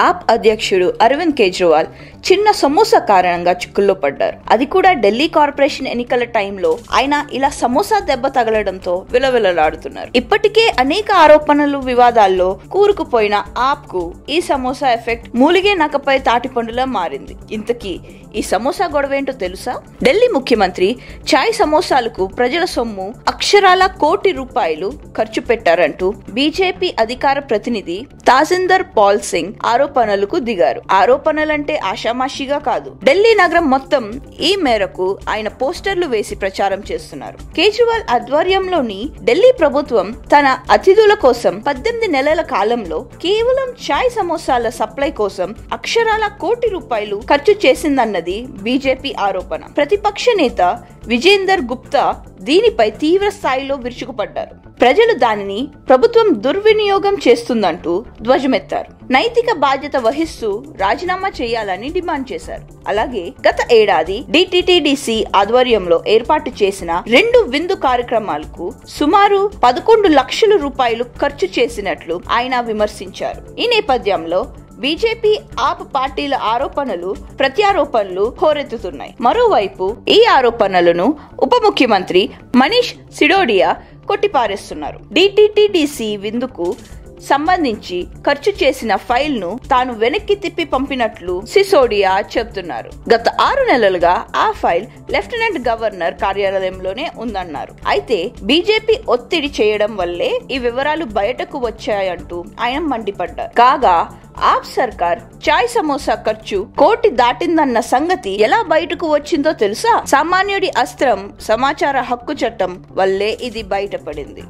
ఆప్ అధ్యక్షుడు అరవింద్ కేజ్రీవాల్ చిన్న సమోసా కారణంగా చిక్కుల్లో పడ్డారు. అది కూడా ఢిల్లీ కార్పొరేషన్ ఎన్నికల టైంలో ఆయన ఇలా సమోసా దెబ్బ తగలడంతో విలవిలలాడుతున్నారు. ఇప్పటికే అనేక ఆరోపణలు వివాదాల్లో కూరుకుపోయిన ఆప్ కు ఈ సమోసా ఎఫెక్ట్ మూలిగే నకపై తాటిపండులా మారింది. ఇంతకీ ఈ సమోసా గొడవేంటో తెలుసా? ఢిల్లీ ముఖ్యమంత్రి చాయ్ సమోసాలకు ప్రజల సొమ్ము అక్షరాల ₹1,00,00,000 ఖర్చు పెట్టారంటూ బీజేపీ అధికార ప్రతినిధి తాజిందర్ పాల్ సింగ్ ఆరోపణలకు దిగారు. ఆరోపణలంటే ఆషామాషిగా కాదు. ఢిల్లీ నగరం మొత్తం ఈ మేరకు ఆయన పోస్టర్లు వేసి ప్రచారం చేస్తున్నారు. కేజ్రీవాల్ ఆధ్వర్యంలోని ఢిల్లీ ప్రభుత్వం తన అతిథుల కోసం 18 నెలల కాలంలో కేవలం చాయ్ సమోసాల సప్లై కోసం అక్షరాల ₹1,00,00,000 ఖర్చు చేసిందన్నది బీజేపీ ఆరోపణ. ప్రతిపక్ష నేత విజేందర్ గుప్తా దీనిపై తీవ్ర స్థాయిలో విరుచుకుపడ్డారు. ప్రజలు దానిని ప్రభుత్వం దుర్వినియోగం చేస్తుందంటూ ధ్వజమెత్తారు. నైతిక బాధ్యత వహిస్తూ రాజీనామా చేయాలని డిమాండ్ చేశారు. అలాగే గత ఏడాది డిటిటిడిసి ఆధ్వర్యంలో ఏర్పాటు చేసిన 2 విందు కార్యక్రమాలకు సుమారు ₹11 లక్షలు ఖర్చు చేసినట్లు ఆయన విమర్శించారు. ఈ నేపథ్యంలో బీజేపీ ఆప్ పార్టీల ఆరోపణలు ప్రత్యారోపణలు హోరెత్తుతున్నాయి. మరోవైపు ఈ ఆరోపణలను ఉప ముఖ్యమంత్రి మనీష్ సిసోడియా కొట్టిపారేస్తున్నారు. డిటిటిడిసి విందుకు సంబంధించి ఖర్చు చేసిన ఫైల్ ను తాను వెనక్కి తిప్పి పంపినట్లు సిసోడియా చెబుతున్నారు. గత 6 నెలలుగా ఆ ఫైల్ లెఫ్టినెంట్ గవర్నర్ కార్యాలయంలోనే ఉందన్నారు. అయితే బీజేపీ ఒత్తిడి చేయడం వల్లే ఈ వివరాలు బయటకు వచ్చాయంటూ ఆయన మండిపడ్డారు. కాగా ఆప్ సర్కార్ చాయ్ సమోసా ఖర్చు 1,00,00,000 దాటిందన్న సంగతి ఎలా బయటకు వచ్చిందో తెలుసా? సామాన్యుడి అస్త్రం సమాచార హక్కు చట్టం వల్లే ఇది బయటపడింది.